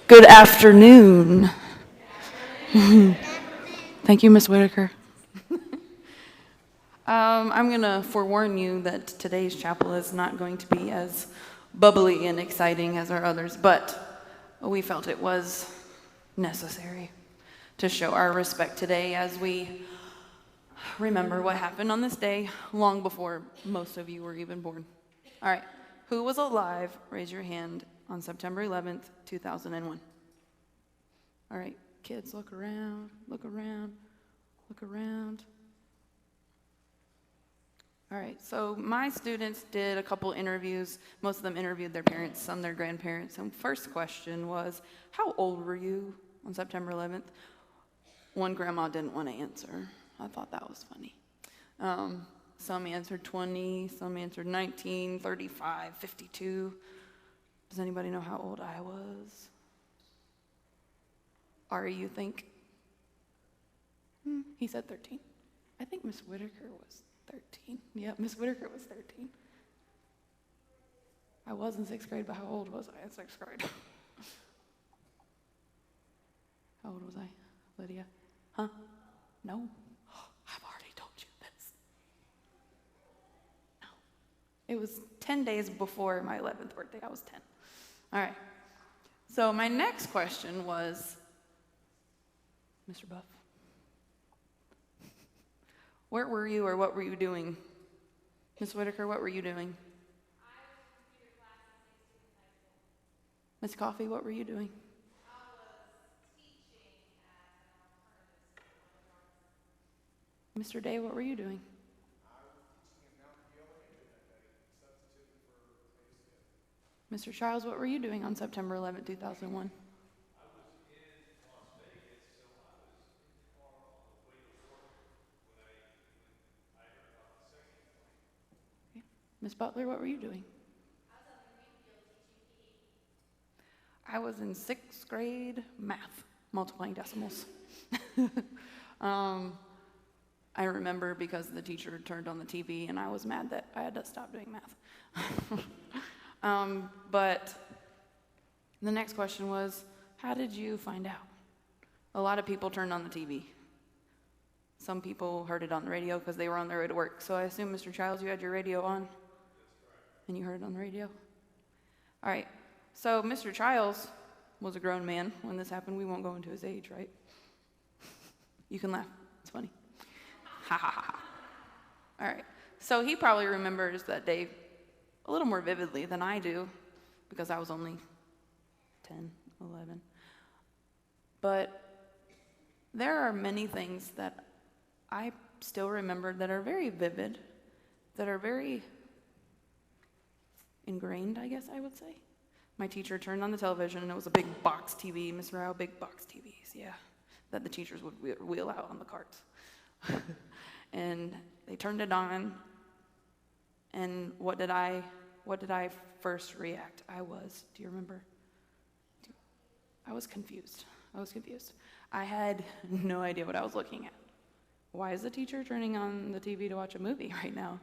Good afternoon. Thank you, Miss Whitaker. I'm going to forewarn you that today's chapel is not going to be as bubbly and exciting as our others, but we felt it was necessary to show our respect today as we remember what happened on this day long before most of you were even born. All right, who was alive? Raise your hand on September 11th, 2001. All right, kids, look around, look around, look around. All right, so my students did a couple interviews. Most of them interviewed their parents, some their grandparents. And first question was, how old were you on September 11th? One grandma didn't want to answer. I thought that was funny. Some answered 20, some answered 19, 35, 52. Does anybody know how old I was? Ari, you think? He said 13. I think Miss Whitaker was 13. Yeah, Miss Whitaker was 13. I was in 6th grade, but how old was I in 6th grade? How old was I, Lydia? Huh? No? I've already told you this. No. It was 10 days before my 11th birthday. I was 10. All right. So my next question was, Mr. Buff, where were you or what were you doing? Miss Whitaker, what were you doing? I was in computer class in 16th high school. Miss Coffee, what were you doing? I was teaching at an alternative school. Mr. Day, what were you doing? I was teaching at Mount Elementary that day, substituting for Davis. Mr. Charles, what were you doing on September 11, 2001? Miss Butler, what were you doing? I was on the green field teaching PE. I was in 6th grade math, multiplying decimals. I remember because the teacher turned on the TV and I was mad that I had to stop doing math. But the next question was, how did you find out? A lot of people turned on the TV. Some people heard it on the radio because they were on their way to work. So I assume, Mr. Childs, you had your radio on? And you heard it on the radio? All right. So Mr. Childs was a grown man when this happened. We won't go into his age, right? You can laugh. It's funny. Ha ha ha. All right. So he probably remembers that day a little more vividly than I do because I was only 10, 11. But there are many things that I still remember that are very vivid, that are very ingrained, I guess I would say. My teacher turned on the television and it was a big box TV, Miss Rao, big box TVs, yeah, that the teachers would wheel out on the carts. And they turned it on, and what did I first react? Do you remember? I was confused. I had no idea what I was looking at. Why is the teacher turning on the TV to watch a movie right now?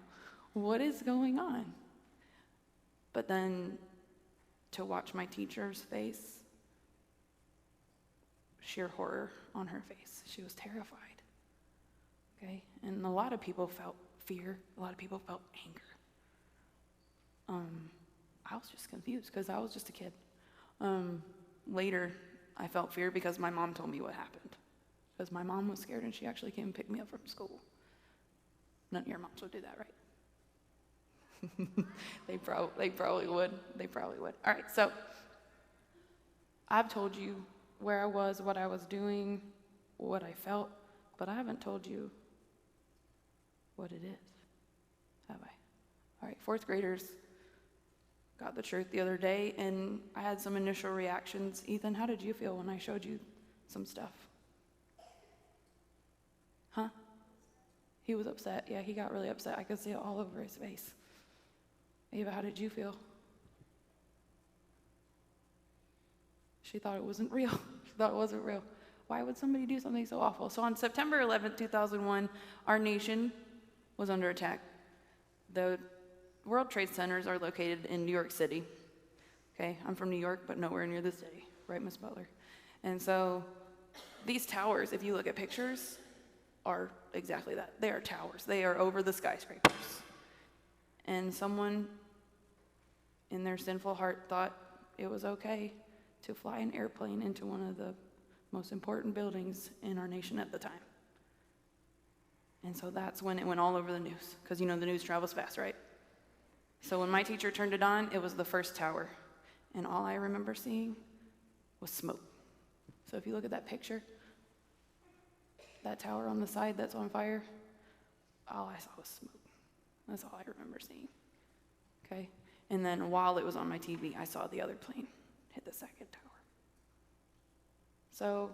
What is going on? But then to watch my teacher's face, sheer horror on her face. She was terrified. Okay? And a lot of people felt fear. A lot of people felt anger. I was just confused because I was just a kid. Later, I felt fear because my mom told me what happened. Because my mom was scared and she actually came and picked me up from school. None of your moms would do that, right? They probably would. All right, so I've told you where I was, what I was doing, what I felt, but I haven't told you what it is, have I? All right, 4th graders got the truth the other day, and I had some initial reactions. Ethan, how did you feel when I showed you some stuff? Huh? He was upset. Yeah, he got really upset. I could see it all over his face. Ava, how did you feel? She thought it wasn't real. Why would somebody do something so awful? So on September 11th, 2001, our nation was under attack. The World Trade Centers are located in New York City. Okay, I'm from New York, but nowhere near the city. right, Miss Butler? And so these towers, if you look at pictures, are exactly that. They are towers. They are over the skyscrapers. And someone in their sinful heart thought it was okay to fly an airplane into one of the most important buildings in our nation at the time. And so that's when it went all over the news, because you know the news travels fast, right? So when my teacher turned it on, it was the first tower, and all I remember seeing was smoke. So if you look at that picture, that tower on the side that's on fire, all I saw was smoke. That's all I remember seeing, okay? And then while it was on my TV, I saw the other plane hit the second tower. So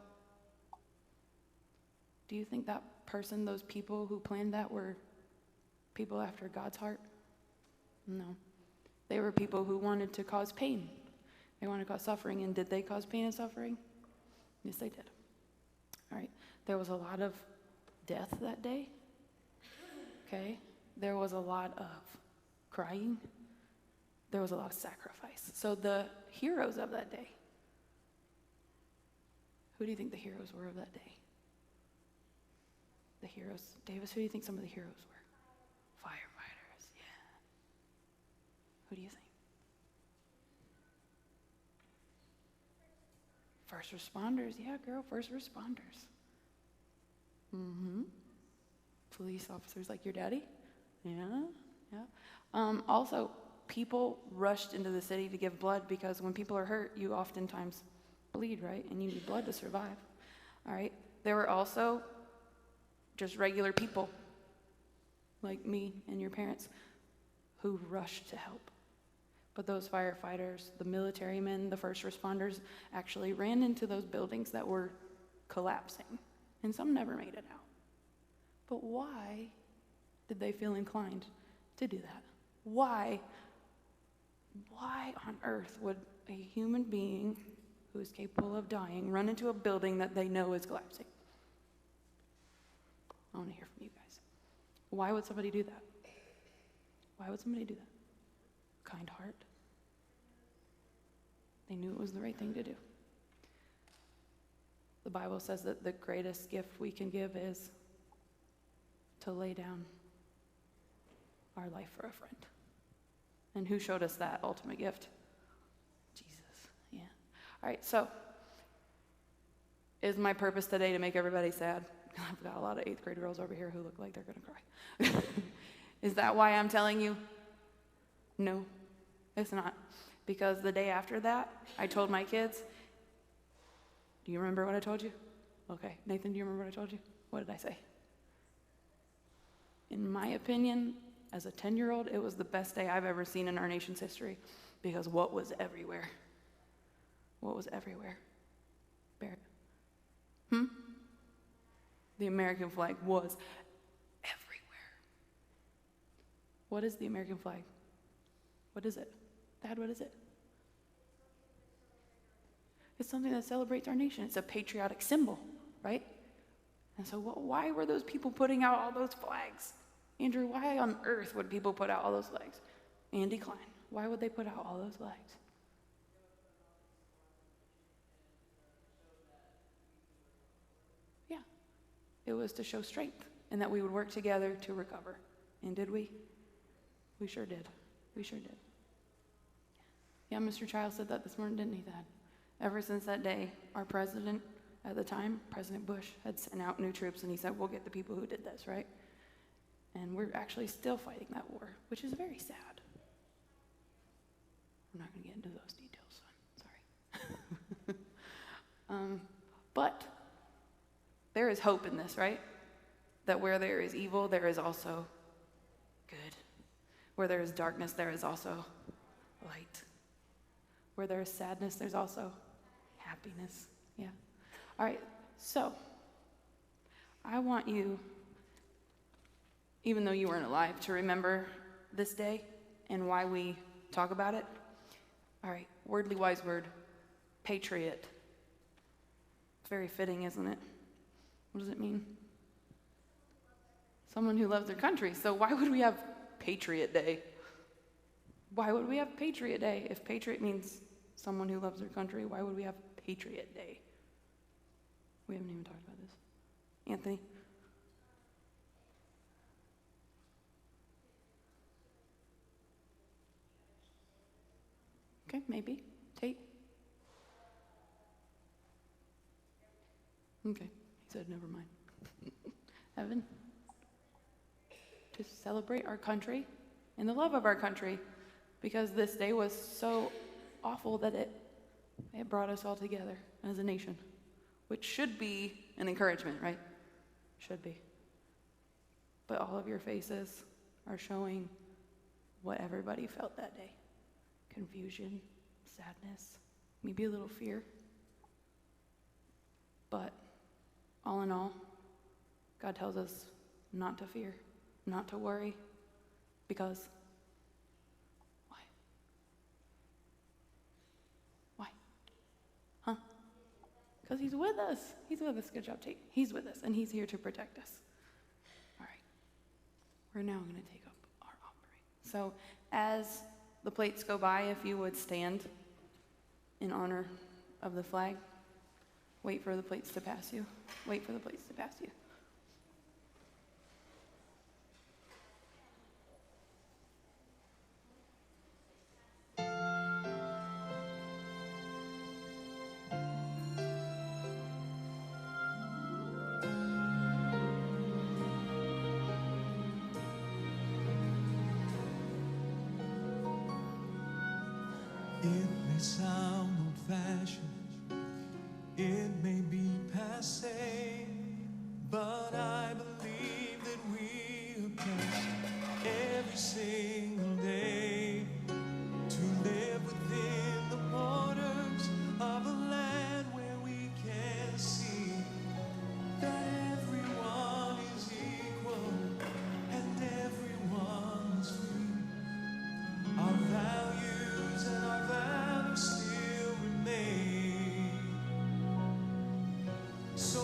do you think that person, those people who planned that, were people after God's heart? No. They were people who wanted to cause pain. They wanted to cause suffering. And did they cause pain and suffering? Yes, they did. All right. There was a lot of death that day. Okay. There was a lot of crying. There was a lot of sacrifice. So the heroes of that day, who do you think the heroes were of that day? The heroes. Davis, who do you think some of the heroes were? Firefighters, yeah. Who do you think? First responders, yeah, girl, first responders. Police officers like your daddy? Yeah. Also, people rushed into the city to give blood because when people are hurt, you oftentimes bleed, right? And you need blood to survive. All right. There were also just regular people like me and your parents who rushed to help. But those firefighters, the military men, the first responders actually ran into those buildings that were collapsing. And some never made it out. But why did they feel inclined to do that? Why on earth would a human being who is capable of dying run into a building that they know is collapsing? I want to hear from you guys. Why would somebody do that? Why would somebody do that? Kind heart. They knew it was the right thing to do. The Bible says that the greatest gift we can give is to lay down our life for a friend. And who showed us that ultimate gift? Jesus, yeah. All right, so is my purpose today to make everybody sad? I've got a lot of 8th grade girls over here who look like they're going to cry. Is that why I'm telling you? No, it's not. Because the day after that, I told my kids, do you remember what I told you? Okay, Nathan, do you remember what I told you? What did I say? In my opinion, as a 10-year-old, it was the best day I've ever seen in our nation's history because what was everywhere? What was everywhere? Barrett? The American flag was everywhere. What is the American flag? What is it? Dad, what is it? It's something that celebrates our nation. It's a patriotic symbol, right? And so why were those people putting out all those flags? Andrew, why on earth would people put out all those flags? Andy Klein, why would they put out all those flags? Yeah, it was to show strength and that we would work together to recover. And did we? We sure did. We sure did. Yeah, Mr. Child said that this morning, didn't he, Dad? Ever since that day, our president at the time, President Bush, had sent out new troops, and he said, we'll get the people who did this, right? And we're actually still fighting that war, which is very sad. I'm not going to get into those details, son. Sorry. But there is hope in this, right? That where there is evil, there is also good. Where there is darkness, there is also light. Where there is sadness, there's also happiness. Yeah. All right, so I want you, even though you weren't alive, to remember this day and why we talk about it. All right, wordly wise word, patriot. Very fitting, isn't it? What does it mean? Someone who loves their country. So why would we have Patriot Day? Why would we have Patriot Day? If patriot means someone who loves their country, why would we have Patriot Day. We haven't even talked about this. Anthony? Okay, maybe. Tate? Okay, he said never mind. Evan? To celebrate our country and the love of our country, because this day was so awful that it brought us all together as a nation, which should be an encouragement, right? Should be. But all of your faces are showing what everybody felt that day. Confusion, sadness, maybe a little fear. But all in all, God tells us not to fear, not to worry, because why? Why? Huh? Because he's with us. He's with us. Good job, Tate. He's with us, and he's here to protect us. All right. We're now going to take up our offering. So as the plates go by, if you would stand in honor of the flag. Wait for the plates to pass you. Wait for the plates to pass you. It may sound old-fashioned, it may be passé, but I believe that we are blessed every single day to live within the borders of a land where we can see that everyone is equal and everyone is free. Our values and our values still remain. So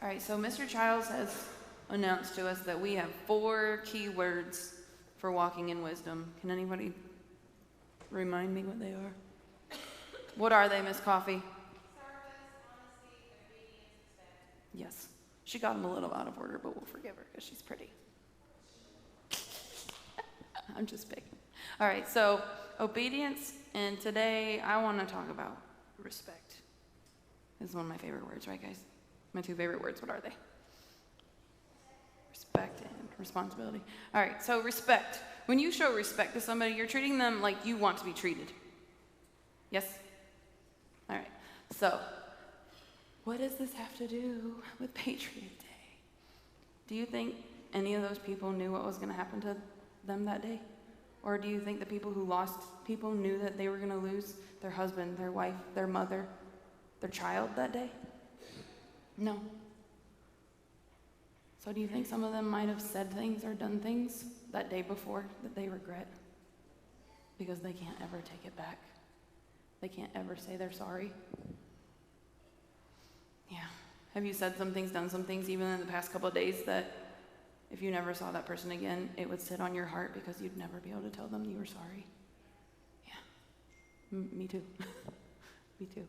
All right, so Mr. Childs has announced to us that we have 4 key words for walking in wisdom. Can anybody remind me what they are? What are they, Miss Coffee? Service, honesty, obedience, respect. Yes. She got them a little out of order, but we'll forgive her because she's pretty. I'm just picking. All right, so obedience, and today I want to talk about respect. This is one of my favorite words, right, guys? My 2 favorite words, what are they? Respect and responsibility. All right, so respect. When you show respect to somebody, you're treating them like you want to be treated. Yes? All right, so what does this have to do with Patriot Day? Do you think any of those people knew what was going to happen to them that day? Or do you think the people who lost people knew that they were going to lose their husband, their wife, their mother, their child that day? No. So do you think some of them might have said things or done things that day before that they regret? Because they can't ever take it back. They can't ever say they're sorry. Yeah. Have you said some things, done some things, even in the past couple of days, that if you never saw that person again, it would sit on your heart because you'd never be able to tell them you were sorry? Yeah. Me too. Me too.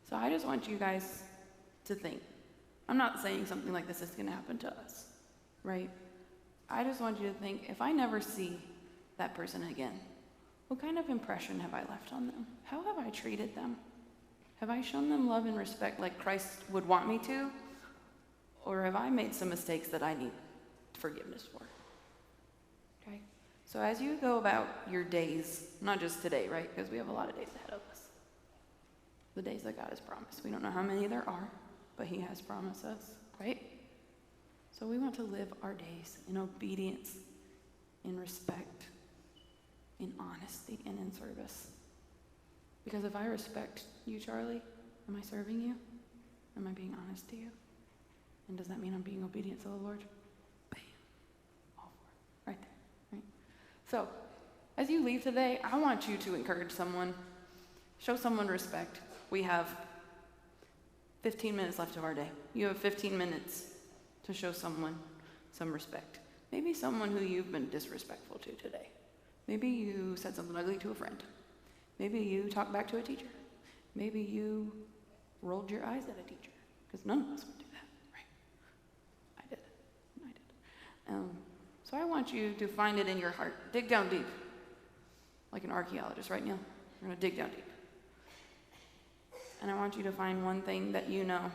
So I just want you guys to think. I'm not saying something like this is going to happen to us, right? I just want you to think, if I never see that person again, what kind of impression have I left on them? How have I treated them? Have I shown them love and respect like Christ would want me to? Or have I made some mistakes that I need forgiveness for? Okay? So as you go about your days, not just today, right? Because we have a lot of days ahead of us. The days that God has promised. We don't know how many there are, but He has promised us, right? So we want to live our days in obedience, in respect, in honesty, and in service. Because if I respect you, Charlie, am I serving you? Am I being honest to you? And does that mean I'm being obedient to the Lord? Bam. All for it. Right there. Right? So, as you leave today, I want you to encourage someone. Show someone respect. We have 15 minutes left of our day. You have 15 minutes to show someone some respect. Maybe someone who you've been disrespectful to today. Maybe you said something ugly to a friend. Maybe you talked back to a teacher. Maybe you rolled your eyes at a teacher. Because none of us would do that, right? I did. So I want you to find it in your heart. Dig down deep. Like an archaeologist, right, Neil? We're going to dig down deep. And I want you to find one thing that you know.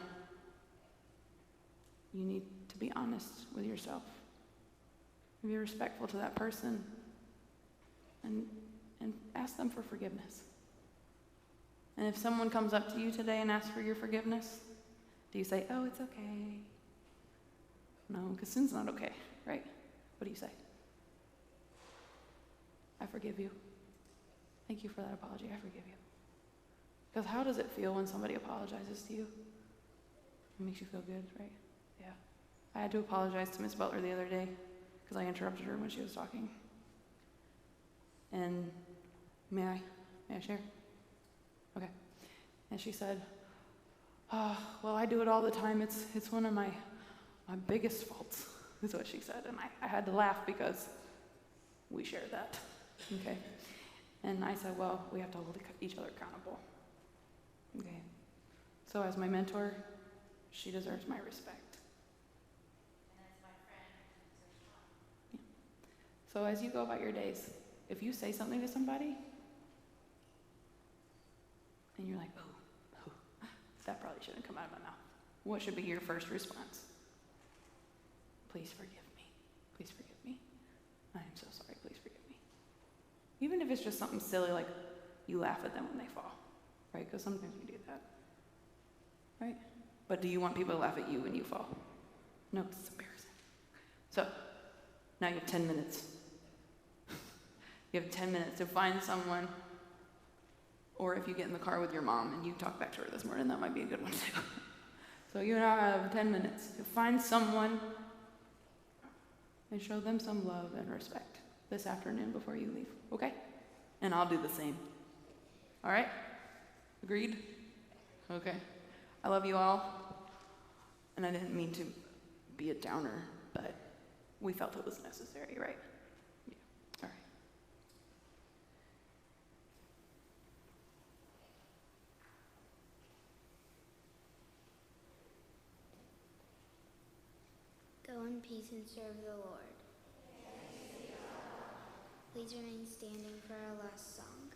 You need to be honest with yourself. Be respectful to that person. And ask them for forgiveness. And if someone comes up to you today and asks for your forgiveness, do you say, oh, it's okay? No, because sin's not okay, right? What do you say? I forgive you. Thank you for that apology. I forgive you. Because how does it feel when somebody apologizes to you? It makes you feel good, right? Yeah. I had to apologize to Miss Butler the other day because I interrupted her when she was talking. And may I share? Okay. And she said, oh, well, I do it all the time. It's one of my biggest faults, is what she said. And I had to laugh because we share that. Okay. And I said, well, we have to hold each other accountable. Okay. So as my mentor, she deserves my respect. And as my friend, Yeah. So as you go about your days, if you say something to somebody, and you're like, oh, that probably shouldn't come out of my mouth, what should be your first response? Please forgive me. Please forgive me. I am so sorry. Please forgive me. Even if it's just something silly like you laugh at them when they fall, right? Because sometimes we do that, right? But do you want people to laugh at you when you fall? No, it's embarrassing. So now you have 10 minutes. You have 10 minutes to find someone, or if you get in the car with your mom and you talk back to her this morning, that might be a good one too. So you now have 10 minutes to find someone and show them some love and respect this afternoon before you leave, okay? And I'll do the same. All right? Agreed? Okay. I love you all. And I didn't mean to be a downer, but we felt it was necessary, right? Yeah. All right. Go in peace and serve the Lord. Please remain standing for our last song.